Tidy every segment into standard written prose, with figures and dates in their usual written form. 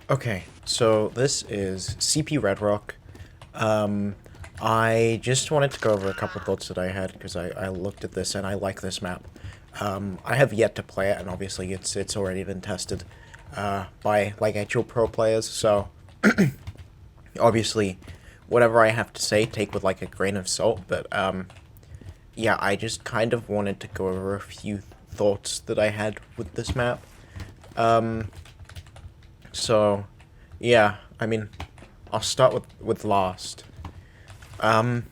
Okay, so this is CP Red Rock. I just wanted to go over a couple thoughts that I had because I looked at this and I like this map. I have yet to play it, and obviously it's already been tested by like actual pro players. So obviously, whatever I have to say, take with like a grain of salt. But yeah, I just kind of wanted to go over a few thoughts that I had with this map. Um, so yeah, I mean, I'll start with Lost. Um,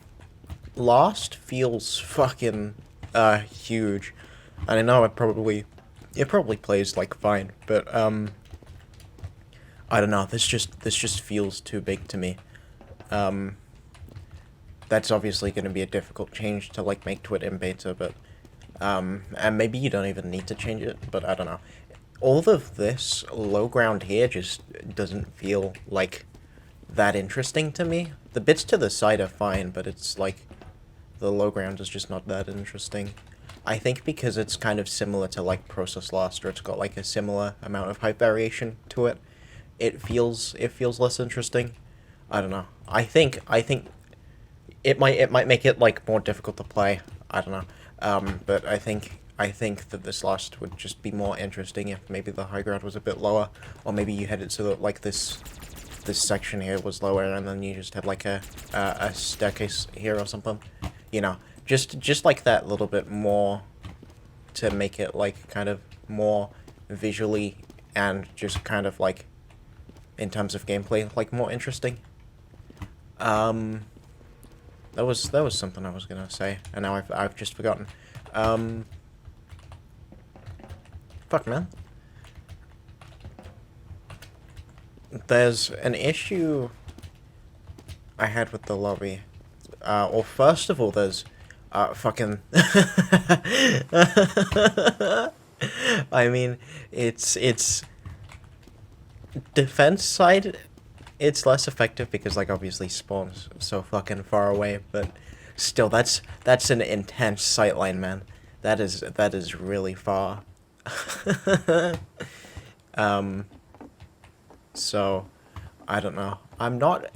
Lost feels fucking huge, and I know it probably plays like fine, but I don't know. This just feels too big to me. Um, that's obviously going to be a difficult change to like make to it in beta, but and maybe you don't even need to change it, but I don't know. All of this low ground here just doesn't feel like that interesting to me. The bits to the side are fine, but it's like the low ground is just not that interesting. I think because it's kind of similar to like Process Lost, or it's got like a similar amount of height variation to it. It feels less interesting. I don't know. I think it might make it like more difficult to play. I don't know. But I think that this Lost would just be more interesting if maybe the high ground was a bit lower, or maybe you had it so that like this section here was lower, and then you just had like a staircase here or something. You know, just like that little bit more to make it like kind of more visually and just kind of like in terms of gameplay like more interesting. Um, that was something I was gonna say, and now I've just forgotten. Um, fuck man. There's an issue I had with the lobby. Well, first of all, there's fucking. I mean, it's defense side. It's less effective because like obviously spawns so fucking far away, but still, that's an intense sightline, man. That is really far. um. So, I don't know. I'm not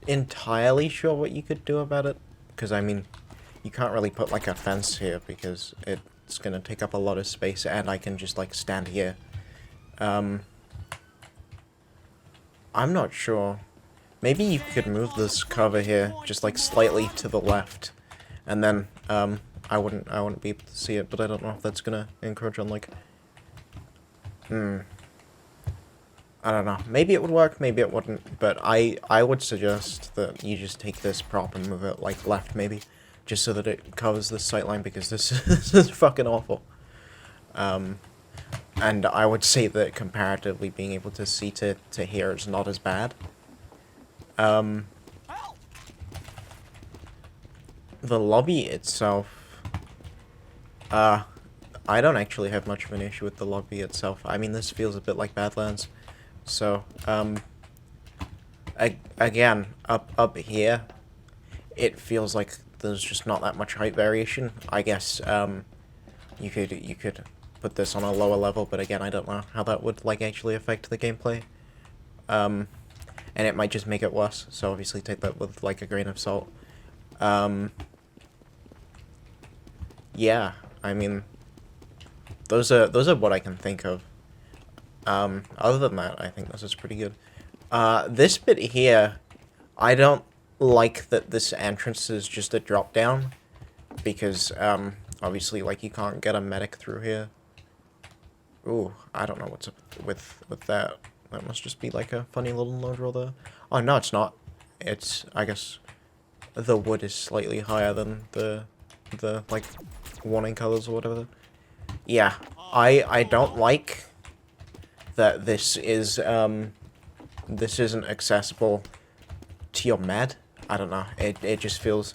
entirely sure what you could do about it, because I mean, you can't really put like a fence here because it's gonna take up a lot of space, and I can just like stand here. Um, I'm not sure. Maybe you could move this cover here just like slightly to the left, and then I wouldn't be able to see it, but I don't know if that's gonna encroach on like I don't know. Maybe it would work, maybe it wouldn't, but I would suggest that you just take this prop and move it like left maybe, just so that it covers this sightline, because this this is fucking awful. Um, and I would say that comparatively being able to see to here is not as bad. Um, the lobby itself, uh, I don't actually have much of an issue with the lobby itself. I mean, this feels a bit like Badlands. So, again, up here, it feels like there's just not that much height variation. I guess, you could put this on a lower level, but again, I don't know how that would, like, actually affect the gameplay. Um, and it might just make it worse, so obviously take that with, like, a grain of salt. Um, yeah, I mean, those are what I can think of. Other than that, I think this is pretty good. This bit here, I don't like that this entrance is just a drop down, because, obviously, like, you can't get a medic through here. Ooh, I don't know what's up with that. That must just be, like, a funny little node roll there. Oh, no, it's not. It's, I guess, the wood is slightly higher than the like, warning colors or whatever. Yeah, I don't like that this isn't accessible to your med. I don't know. It just feels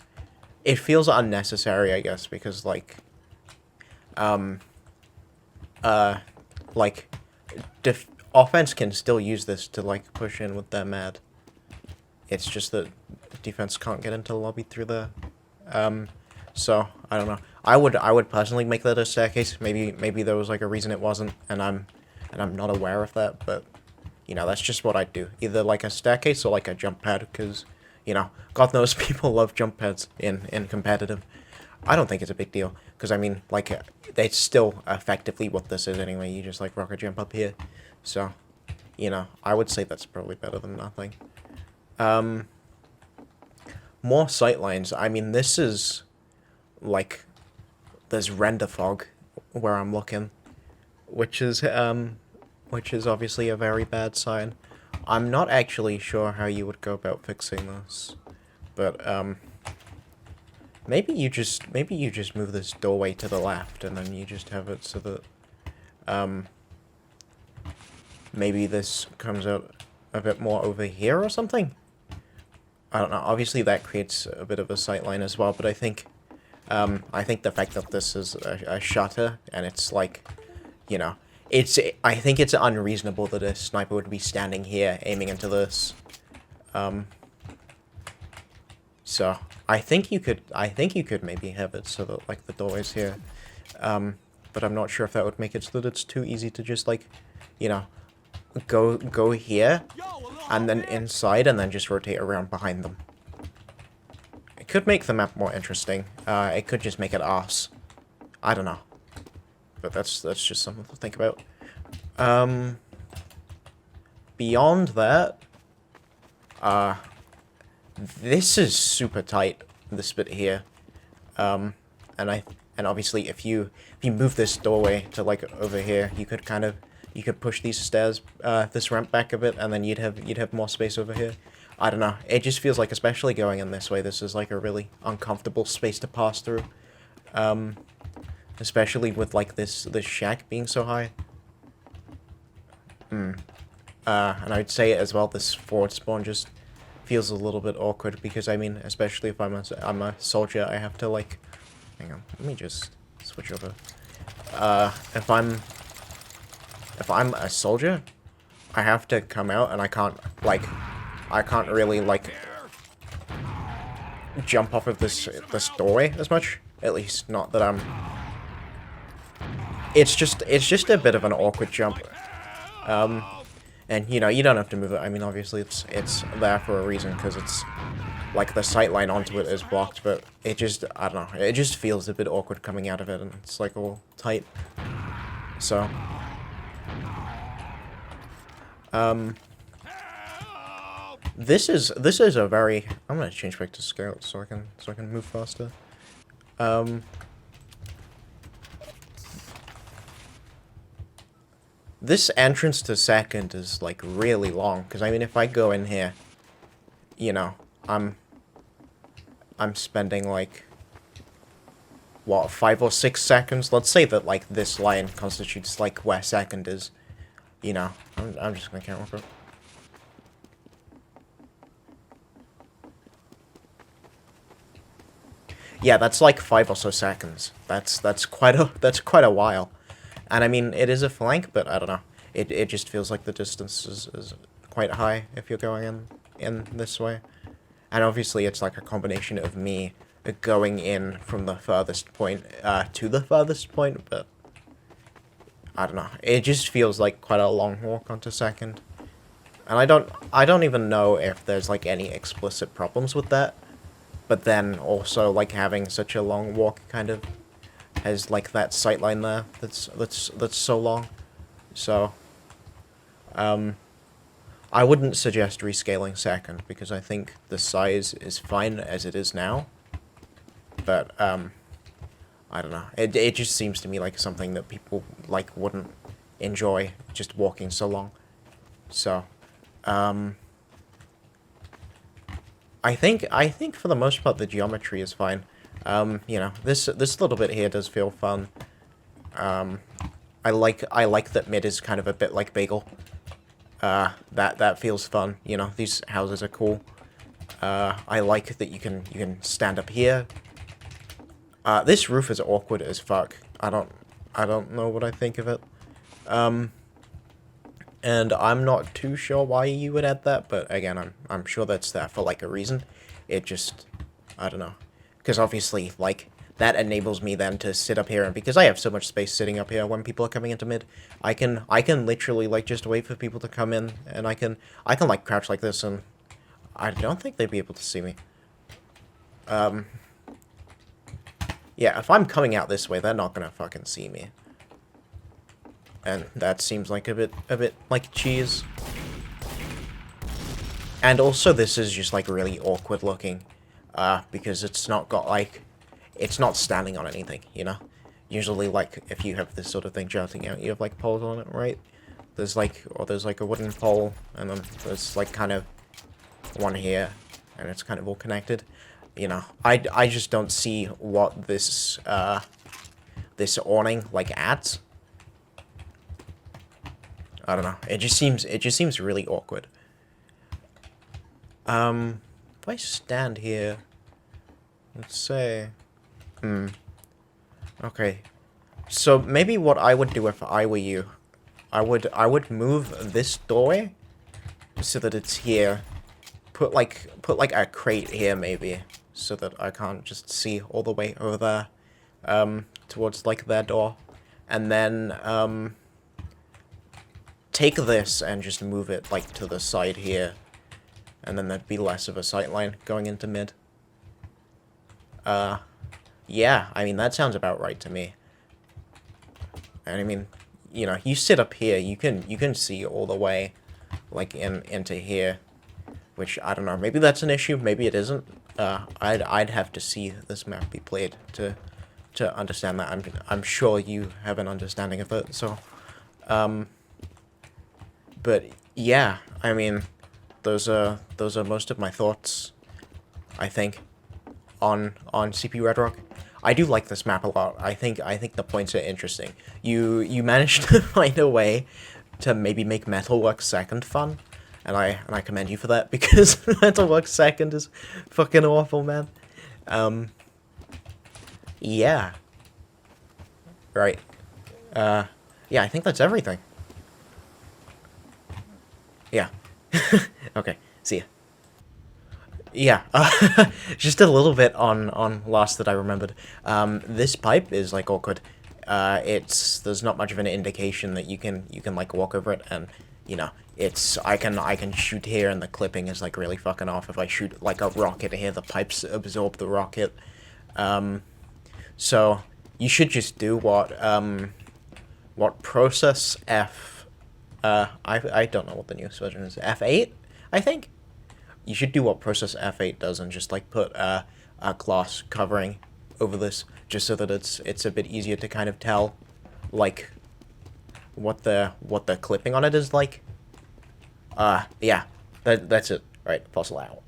unnecessary, I guess, because like um like offense can still use this to like push in with their med. It's just that defense can't get into the lobby through there. So I don't know. I would personally make that a staircase. Maybe there was like a reason it wasn't, and I'm and I'm not aware of that, but, you know, that's just what I do. Either like a staircase or like a jump pad, because, you know, God knows people love jump pads in competitive. I don't think it's a big deal, because, I mean, like, it's still effectively what this is anyway. You just, like, rocket jump up here. So, you know, I would say that's probably better than nothing. More sightlines. I mean, this is, like, there's render fog where I'm looking, which is obviously a very bad sign. I'm not actually sure how you would go about fixing this, but, maybe you just move this doorway to the left, and then you just have it so that, maybe this comes out a bit more over here or something? I don't know. Obviously that creates a bit of a sightline as well, but I think the fact that this is a shutter, and it's like, you know, I think it's unreasonable that a sniper would be standing here aiming into this. So I think you could maybe have it so that, like, the doorway's here. But I'm not sure if that would make it so that it's too easy to just, like, you know, go here, and then inside, and then just rotate around behind them. It could make the map more interesting. It could just make it arse. I don't know. But that's just something to think about. Beyond that, this is super tight, this bit here. And obviously if you move this doorway to, like, over here, you could push these stairs, this ramp back a bit, and then you'd have more space over here. I don't know. It just feels like, especially going in this way, this is like a really uncomfortable space to pass through. Especially with, like, this shack being so high. And I'd say as well, this forward spawn just feels a little bit awkward, because, I mean, especially if I'm a soldier, I have to, like, hang on, let me just switch over. If I'm a soldier, I have to come out, and I can't really, like, jump off of this doorway as much. At least not that I'm... It's just a bit of an awkward jump. And, you know, you don't have to move it. I mean, obviously it's there for a reason, because it's, like, the sightline onto it is blocked, but it just, I don't know, it just feels a bit awkward coming out of it, and it's, like, all tight. So... This is a very... I'm gonna change back to scout so I can move faster. This entrance to second is, like, really long, because, I mean, if I go in here, you know, I'm spending, like, what, 5 or 6 seconds? Let's say that, like, this line constitutes, like, where second is. You know, I'm just gonna count real quick. Yeah, that's like 5 or so seconds. That's quite a while. And I mean, it is a flank, but I don't know. It just feels like the distance is quite high if you're going in this way. And obviously it's like a combination of me going in from the furthest point to the furthest point, but I don't know. It just feels like quite a long walk onto second. And I don't even know if there's, like, any explicit problems with that. But then also, like, having such a long walk kind of has, like, that sightline there that's so long. So I wouldn't suggest rescaling second, because I think the size is fine as it is now. But I don't know. It just seems to me like something that people, like, wouldn't enjoy, just walking so long. So, I think for the most part the geometry is fine. You know, this little bit here does feel fun. I like that mid is kind of a bit like Bagel. That feels fun. You know, these houses are cool. I like that you can stand up here. This roof is awkward as fuck. I don't know what I think of it. And I'm not too sure why you would add that, but again, I'm sure that's there for, like, a reason. It just, I don't know. Because obviously, like, that enables me then to sit up here, and because I have so much space sitting up here when people are coming into mid, I can literally like just wait for people to come in, and I can like crouch like this, and I don't think they'd be able to see me. Yeah, if I'm coming out this way, they're not gonna fucking see me. And that seems like a bit like cheese. And also this is just like really awkward looking, because it's not got like, it's not standing on anything, you know? Usually like if you have this sort of thing jutting out, you have like poles on it, right? There's like, or there's like a wooden pole, and then there's like kind of one here, and it's kind of all connected. You know, I just don't see what this, this awning, like, adds. I don't know. It just seems really awkward. If I stand here, let's say, okay. So maybe what I would do if I were you, I would move this doorway so that it's here. Put like a crate here maybe, so that I can't just see all the way over there, towards like their door, and then take this and just move it like to the side here, and then there'd be less of a sightline going into mid. Yeah, I mean that sounds about right to me. And I mean, you know, you sit up here, you can see all the way, like into here, which I don't know. Maybe that's an issue. Maybe it isn't. I'd have to see this map be played to understand that. I'm sure you have an understanding of it. So, but yeah, I mean, those are most of my thoughts, I think, on CP Red Rock. I do like this map a lot. I think the points are interesting. You managed to find a way to maybe make Metalworks Second fun, and I commend you for that, because Metalworks Second is fucking awful, man. Yeah. Right. Yeah, I think that's everything. Yeah. Okay, see ya. Yeah, just a little bit on Lost that I remembered. This pipe is like awkward. There's not much of an indication that you can like walk over it, and you know, I can shoot here and the clipping is like really fucking off. If I shoot like a rocket here, the pipes absorb the rocket. So you should just do what process F. I don't know what the newest version is. F8, I think. You should do what process F8 does and just like put a gloss covering over this, just so that it's a bit easier to kind of tell, like, what the clipping on it is like. Yeah, that's it. Right, fossil out.